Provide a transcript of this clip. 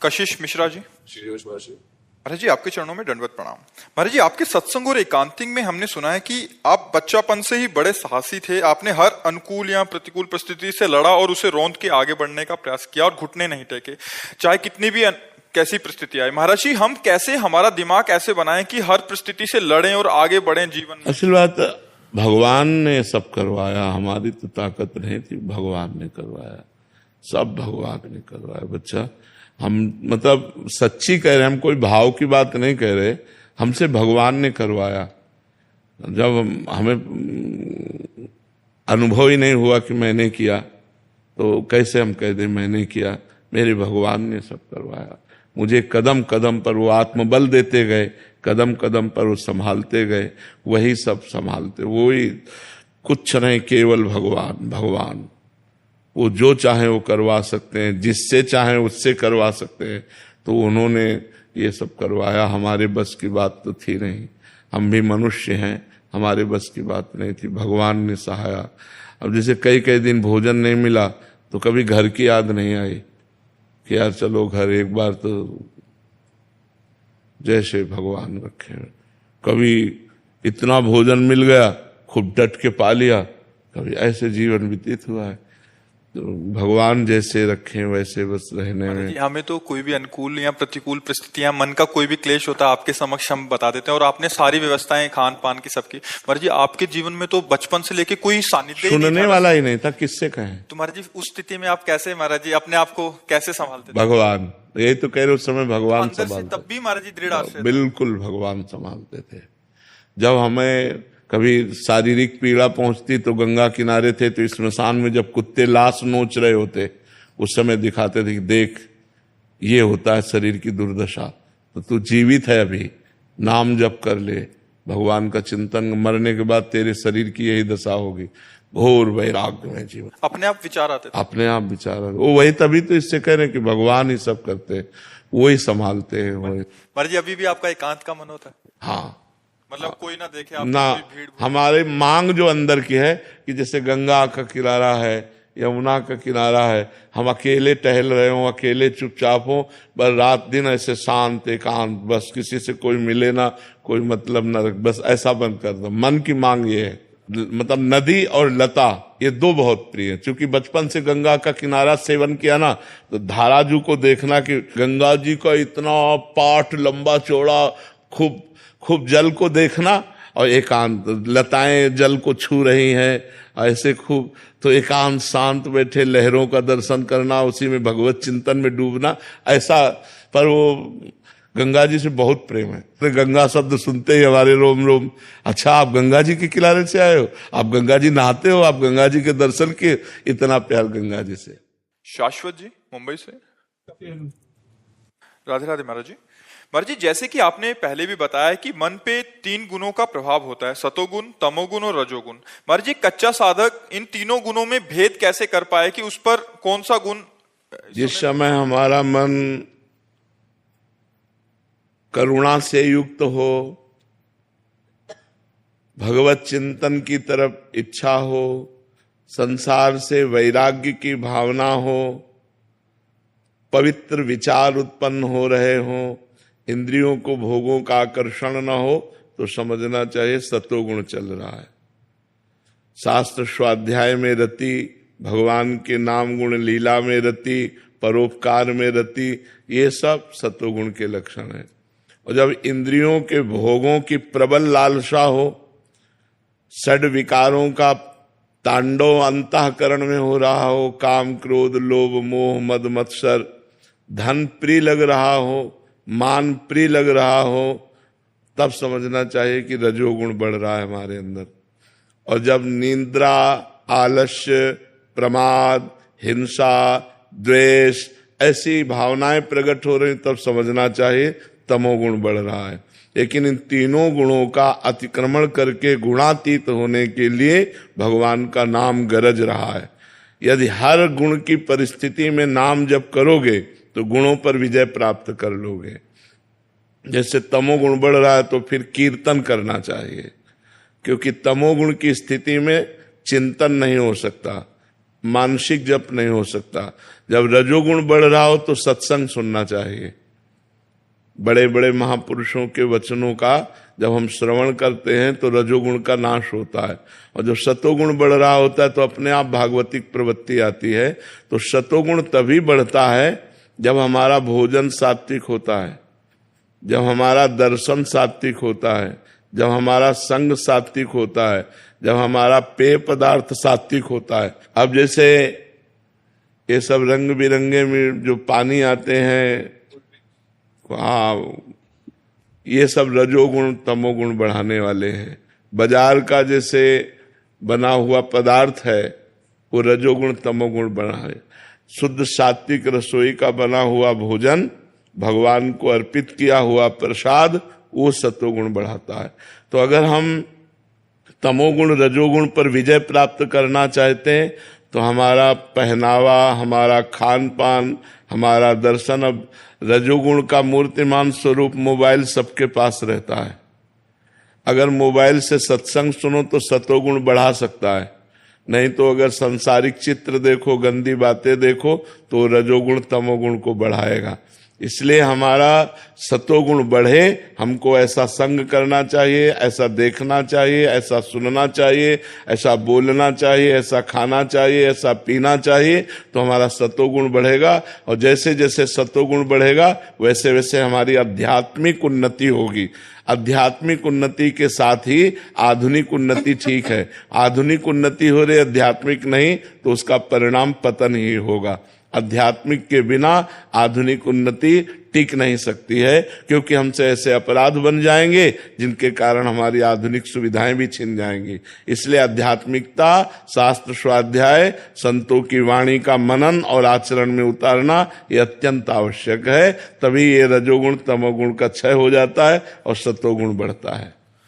कशिश मिश्रा जी। श्री महाराज जी। महाराज जी आपके चरणों में दंडवत प्रणाम। महाराज जी आपके सत्संग और एकांतिक में हमने सुना है कि आप बच्चापन से ही बड़े साहसी थे। आपने हर अनुकूल या प्रतिकूल परिस्थिति से लड़ा और उसे रौंद के आगे बढ़ने का प्रयास किया और घुटने नहीं टेके, चाहे कितनी भी कैसी परिस्थिति आए। महाराज जी हम कैसे हमारा दिमाग ऐसे बनाएं कि हर परिस्थिति से लड़ें और आगे बढ़ें जीवन में? असल बात भगवान ने सब करवाया, हमारी तो ताकत नहीं थी, भगवान ने करवाया, सब भगवान ने करवाया बच्चा। हम मतलब सच्ची कह रहे हैं, हम कोई भाव की बात नहीं कह रहे, हमसे भगवान ने करवाया। जब हमें अनुभव ही नहीं हुआ कि मैंने किया तो कैसे हम कह दें मैंने किया? मेरे भगवान ने सब करवाया। मुझे कदम कदम पर वो आत्मबल देते गए, कदम कदम पर वो संभालते गए, वही सब संभालते, वही कुछ नहीं, केवल भगवान। भगवान वो जो चाहे वो करवा सकते हैं, जिससे चाहे उससे करवा सकते हैं, तो उन्होंने ये सब करवाया। हमारे बस की बात तो थी नहीं, हम भी मनुष्य हैं, हमारे बस की बात नहीं थी, भगवान ने सहाया। अब जैसे कई कई दिन भोजन नहीं मिला तो कभी घर की याद नहीं आई कि यार चलो घर एक बार तो जैसे भगवान रखे। कभी इतना भोजन मिल गया खूब डट के पा लिया, कभी ऐसे जीवन व्यतीत हुआ है। तो भगवान जैसे रखें वैसे बस रहने में। हमें तो कोई भी अनुकूल या प्रतिकूल परिस्थितियां, मन का कोई भी क्लेश होता है आपके समक्ष हम बता देते हैं और आपने सारी व्यवस्थाएं खान पान की सबकी। महाराज जी आपके जीवन में तो बचपन से लेके कोई सानिध्य सुनने वाला ही नहीं था, किससे कहें? तो महाराज जी उस स्थिति में आप कैसे महाराज जी अपने आप को कैसे संभालते थे? भगवान, यही तो कह रहे उस समय भगवान संभालते, तब भी महाराज जी दृढ़ आश्रय, बिल्कुल भगवान संभालते थे। जब हमें कभी शारीरिक पीड़ा पहुंचती तो गंगा किनारे थे, तो स्मशान में जब कुत्ते लाश नोच रहे होते उस समय दिखाते थे कि देख ये होता है शरीर की दुर्दशा, तो तू जीवित है, अभी नाम जप कर ले, भगवान का चिंतन, मरने के बाद तेरे शरीर की यही दशा होगी। घोर वैराग्य में जीवन, अपने आप विचार आते थे, अपने आप विचार। वो वही तभी तो इससे कह रहे हैं कि भगवान ही सब करते हैं, वही संभालते हैं। वही महाराज जी अभी भी आपका एकांत का मन होता है? हाँ, मतलब कोई ना देखे आप ना, भीड़। हमारे मांग जो अंदर की है कि जैसे गंगा का किनारा है, यमुना का किनारा है, हम अकेले टहल रहे हो, अकेले चुपचाप हो, बस रात दिन ऐसे शांत एकांत, बस किसी से कोई मिले ना, कोई मतलब ना, बस ऐसा बंद कर दो। मन की मांग ये है। मतलब नदी और लता ये दो बहुत प्रिय है, क्योंकि बचपन से गंगा का किनारा सेवन किया ना, तो धाराजू को देखना कि गंगा जी का इतना पाठ लंबा चौड़ा, खूब खूब जल को देखना, और एकांत, लताएं जल को छू रही हैं ऐसे खूब, तो एकांत शांत बैठे लहरों का दर्शन करना, उसी में भगवत चिंतन में डूबना, ऐसा। पर वो गंगा जी से बहुत प्रेम है, तो गंगा शब्द सुनते ही हमारे रोम रोम, अच्छा आप गंगा जी के किनारे से आए हो, आप गंगा जी नहाते हो, आप गंगा जी के दर्शन किए, इतना प्यार गंगा जी से। शाश्वत जी मुंबई से, राधे राधे। महाराज जी, महाराज जी जैसे कि आपने पहले भी बताया कि मन पे 3 गुणों का प्रभाव होता है, सतोगुण, तमोगुण और रजोगुण। महाराज जी कच्चा साधक इन तीनों गुणों में भेद कैसे कर पाए कि उस पर कौन सा गुण? जिस समय हमारा मन करुणा से युक्त हो, भगवत चिंतन की तरफ इच्छा हो, संसार से वैराग्य की भावना हो, पवित्र विचार उत्पन्न हो रहे हो, इंद्रियों को भोगों का आकर्षण न हो, तो समझना चाहिए सतोगुण चल रहा है। शास्त्र स्वाध्याय में रति, भगवान के नाम गुण लीला में रति, परोपकार में रति, ये सब सतोगुण के लक्षण है। और जब इंद्रियों के भोगों की प्रबल लालसा हो, षड विकारों का तांडव अंतःकरण में हो रहा हो, काम क्रोध लोभ मोह मद मत्सर, धन प्रिय लग रहा हो, मान प्रिय लग रहा हो, तब समझना चाहिए कि रजोगुण बढ़ रहा है हमारे अंदर। और जब निद्रा, आलस्य, प्रमाद, हिंसा, द्वेष ऐसी भावनाएं प्रकट हो रही, तब समझना चाहिए तमोगुण बढ़ रहा है। लेकिन इन तीनों गुणों का अतिक्रमण करके गुणातीत होने के लिए भगवान का नाम गरज रहा है। यदि हर गुण की परिस्थिति में नाम जप करोगे तो गुणों पर विजय प्राप्त कर लोगे। जैसे तमोगुण बढ़ रहा है तो फिर कीर्तन करना चाहिए, क्योंकि तमोगुण की स्थिति में चिंतन नहीं हो सकता। मानसिक जप नहीं हो सकता। जब रजोगुण बढ़ रहा हो तो सत्संग सुनना चाहिए। बड़े बड़े महापुरुषों के वचनों का जब हम श्रवण करते हैं तो रजोगुण का नाश होता है, और जब सतोगुण बढ़ रहा होता है तो अपने आप भागवतिक प्रवृत्ति आती है। तो सतोगुण तभी बढ़ता है जब हमारा भोजन सात्विक होता है, जब हमारा दर्शन सात्विक होता है, जब हमारा संग सात्विक होता है, जब हमारा पेय पदार्थ सात्विक होता है। अब जैसे ये सब रंग बिरंगे में जो पानी आते हैं, ये सब रजोगुण तमोगुण बढ़ाने वाले हैं। बाजार का जैसे बना हुआ पदार्थ है वो रजोगुण तमोगुण बढ़ाए। शुद्ध सात्विक रसोई का बना हुआ भोजन, भगवान को अर्पित किया हुआ प्रसाद, वो सत्वगुण बढ़ाता है। तो अगर हम तमोगुण रजोगुण पर विजय प्राप्त करना चाहते हैं तो हमारा पहनावा, हमारा खान पान, हमारा दर्शन, अब रजोगुण का मूर्तिमान स्वरूप मोबाइल सबके पास रहता है। अगर मोबाइल से सत्संग सुनो तो सतोगुण बढ़ा सकता है, नहीं तो अगर सांसारिक चित्र देखो, गंदी बातें देखो तो रजोगुण तमोगुण को बढ़ाएगा। इसलिए हमारा सतोगुण बढ़े, हमको ऐसा संग करना चाहिए, ऐसा देखना चाहिए, ऐसा सुनना चाहिए, ऐसा बोलना चाहिए, ऐसा खाना चाहिए, ऐसा पीना चाहिए, तो हमारा सतोगुण बढ़ेगा। और जैसे जैसे सतोगुण बढ़ेगा वैसे वैसे हमारी आध्यात्मिक उन्नति होगी। आध्यात्मिक उन्नति के साथ ही आधुनिक उन्नति ठीक है। आधुनिक उन्नति हो रही, आध्यात्मिक नहीं, तो उसका परिणाम पतन ही होगा। आध्यात्मिक के बिना आधुनिक उन्नति टिक नहीं सकती है, क्योंकि हमसे ऐसे अपराध बन जाएंगे जिनके कारण हमारी आधुनिक सुविधाएं भी छिन जाएंगी। इसलिए आध्यात्मिकता, शास्त्र स्वाध्याय, संतों की वाणी का मनन और आचरण में उतारना ये अत्यंत आवश्यक है। तभी ये रजोगुण तमोगुण का क्षय हो जाता है और सतोगुण बढ़ता है।